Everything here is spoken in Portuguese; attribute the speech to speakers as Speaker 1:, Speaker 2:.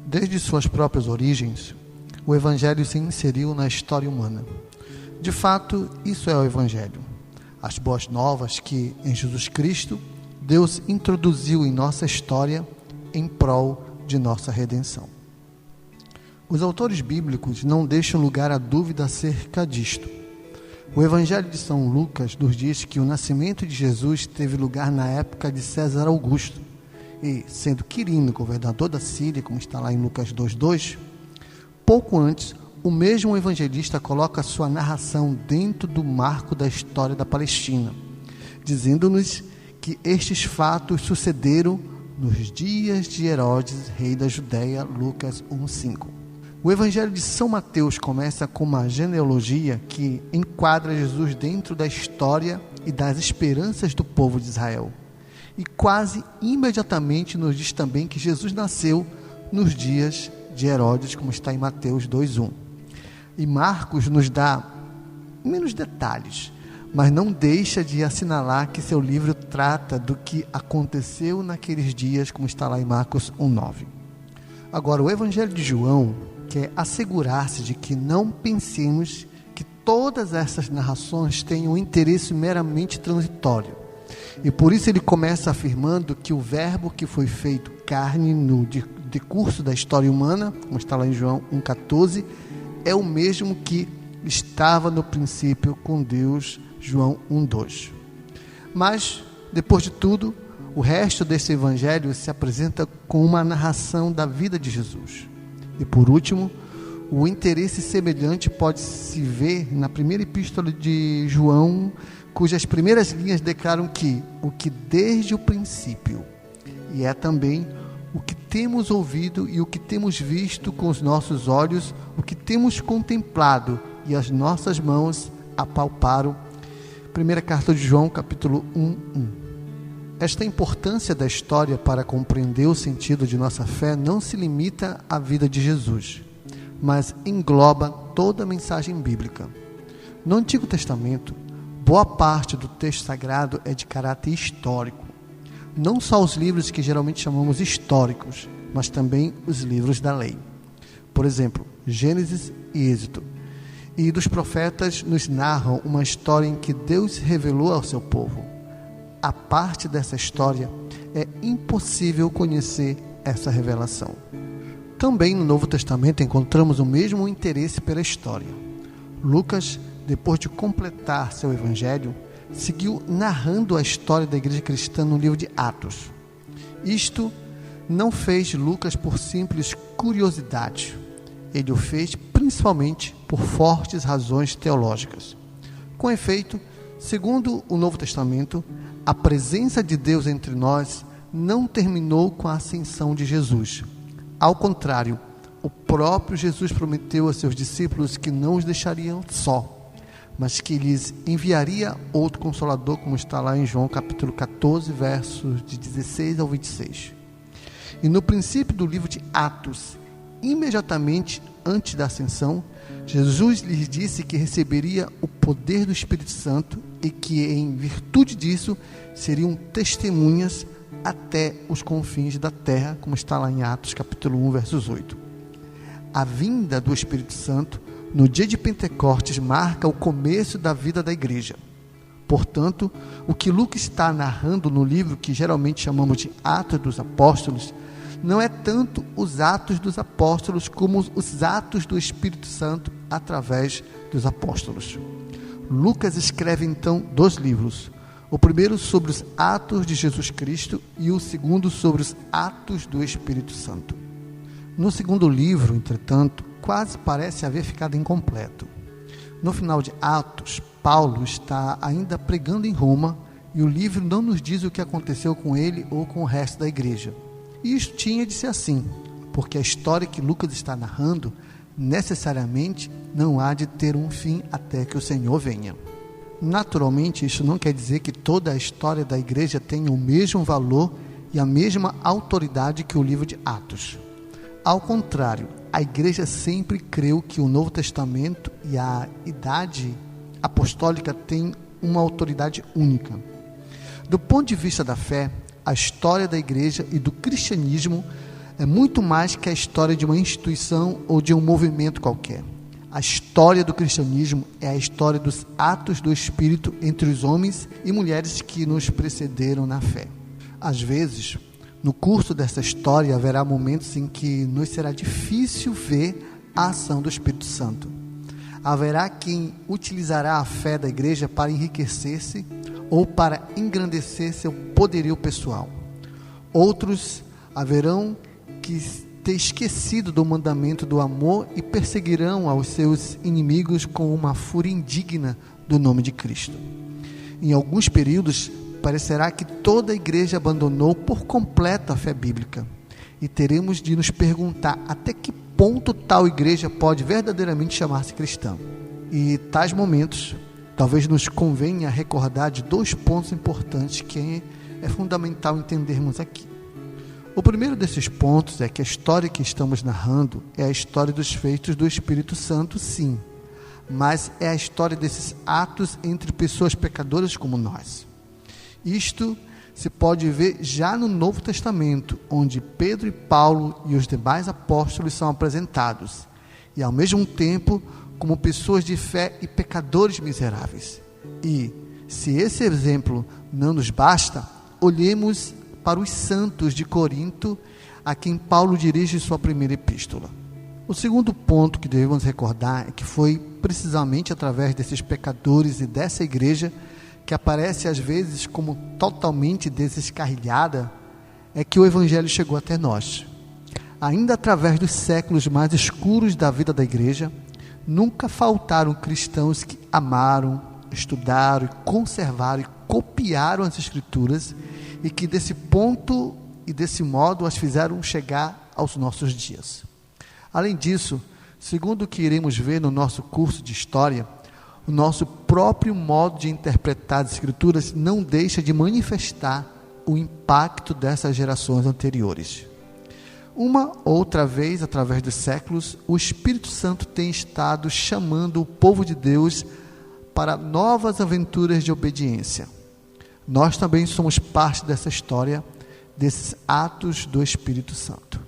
Speaker 1: Desde suas próprias origens, o Evangelho se inseriu na história humana. De fato, isso é o Evangelho. As boas novas que, em Jesus Cristo, Deus introduziu em nossa história em prol de nossa redenção. Os autores bíblicos não deixam lugar a dúvida acerca disto. O Evangelho de São Lucas nos diz que o nascimento de Jesus teve lugar na época de César Augusto, e, sendo Quirino governador da Síria, como está lá em Lucas 2:2, pouco antes, o mesmo evangelista coloca sua narração dentro do marco da história da Palestina, dizendo-nos que estes fatos sucederam nos dias de Herodes, rei da Judéia, Lucas 1:5. O Evangelho de São Mateus começa com uma genealogia que enquadra Jesus dentro da história e das esperanças do povo de Israel. E quase imediatamente nos diz também que Jesus nasceu nos dias de Herodes, como está em Mateus 2:1. E Marcos nos dá menos detalhes, mas não deixa de assinalar que seu livro trata do que aconteceu naqueles dias, como está lá em Marcos 1:9. Agora, o Evangelho de João quer assegurar-se de que não pensemos que todas essas narrações têm um interesse meramente transitório. E por isso ele começa afirmando que o verbo que foi feito carne no decurso da história humana, como está lá em João 1,14, é o mesmo que estava no princípio com Deus, João 1,2. Mas, depois de tudo, o resto desse evangelho se apresenta com uma narração da vida de Jesus. E por último, o interesse semelhante pode-se ver na primeira epístola de João, cujas primeiras linhas declaram que o que desde o princípio, e é também o que temos ouvido e o que temos visto com os nossos olhos, o que temos contemplado e as nossas mãos apalparam. Primeira carta de João, capítulo 1:1. Esta importância da história para compreender o sentido de nossa fé não se limita à vida de Jesus, mas engloba toda a mensagem bíblica. No Antigo Testamento, boa parte do texto sagrado é de caráter histórico. Não só os livros que geralmente chamamos históricos, mas também os livros da lei. Por exemplo, Gênesis e Êxodo. E dos profetas nos narram uma história em que Deus se revelou ao seu povo. A parte dessa história é impossível conhecer essa revelação. Também no Novo Testamento encontramos o mesmo interesse pela história. Lucas, depois de completar seu evangelho, seguiu narrando a história da igreja cristã no livro de Atos. Isto não fez Lucas por simples curiosidade. Ele o fez principalmente por fortes razões teológicas. Com efeito, segundo o Novo Testamento, a presença de Deus entre nós não terminou com a ascensão de Jesus. Ao contrário, o próprio Jesus prometeu a seus discípulos que não os deixariam só, mas que lhes enviaria outro Consolador, como está lá em João capítulo 14, versos de 16 ao 26. E no princípio do livro de Atos, imediatamente antes da ascensão, Jesus lhes disse que receberia o poder do Espírito Santo e que, em virtude disso, seriam testemunhas até os confins da terra, como está lá em Atos capítulo 1, versos 8. A vinda do Espírito Santo no dia de Pentecostes marca o começo da vida da igreja. Portanto, o que Lucas está narrando no livro que geralmente chamamos de Atos dos Apóstolos, não é tanto os atos dos apóstolos como os atos do Espírito Santo através dos apóstolos. Lucas escreve então 2 livros, o primeiro sobre os atos de Jesus Cristo e o segundo sobre os atos do Espírito Santo. No segundo livro, entretanto, quase parece haver ficado incompleto. No final de Atos, Paulo está ainda pregando em Roma e o livro não nos diz o que aconteceu com ele ou com o resto da igreja. E isso tinha de ser assim, porque a história que Lucas está narrando necessariamente não há de ter um fim até que o Senhor venha. Naturalmente, isso não quer dizer que toda a história da igreja tenha o mesmo valor e a mesma autoridade que o livro de Atos. Ao contrário, a igreja sempre creu que o Novo Testamento e a idade apostólica têm uma autoridade única. Do ponto de vista da fé, a história da igreja e do cristianismo é muito mais que a história de uma instituição ou de um movimento qualquer. A história do cristianismo é a história dos atos do Espírito entre os homens e mulheres que nos precederam na fé. Às vezes, no curso dessa história, haverá momentos em que nos será difícil ver a ação do Espírito Santo. Haverá quem utilizará a fé da igreja para enriquecer-se ou para engrandecer seu poderio pessoal. Outros haverão que ter esquecido do mandamento do amor e perseguirão aos seus inimigos com uma fúria indigna do nome de Cristo. Em alguns períodos, parecerá que toda a igreja abandonou por completo a fé bíblica, e teremos de nos perguntar até que ponto tal igreja pode verdadeiramente chamar-se cristã. E tais momentos, talvez nos convenha recordar de 2 pontos importantes que é fundamental entendermos aqui. O primeiro desses pontos é que a história que estamos narrando é a história dos feitos do Espírito Santo, sim, mas é a história desses atos entre pessoas pecadoras como nós. Isto se pode ver já no Novo Testamento, onde Pedro e Paulo e os demais apóstolos são apresentados, e ao mesmo tempo como pessoas de fé e pecadores miseráveis. E, se esse exemplo não nos basta, olhemos para os santos de Corinto, a quem Paulo dirige sua primeira epístola. O segundo ponto que devemos recordar é que foi precisamente através desses pecadores e dessa igreja, que aparece às vezes como totalmente desescarrilhada, é que o Evangelho chegou até nós. Ainda através dos séculos mais escuros da vida da igreja, nunca faltaram cristãos que amaram, estudaram, conservaram e copiaram as Escrituras, e que desse ponto e desse modo as fizeram chegar aos nossos dias. Além disso, segundo o que iremos ver no nosso curso de História, o nosso próprio modo de interpretar as Escrituras não deixa de manifestar o impacto dessas gerações anteriores. Uma outra vez, através dos séculos, o Espírito Santo tem estado chamando o povo de Deus para novas aventuras de obediência. Nós também somos parte dessa história, desses atos do Espírito Santo.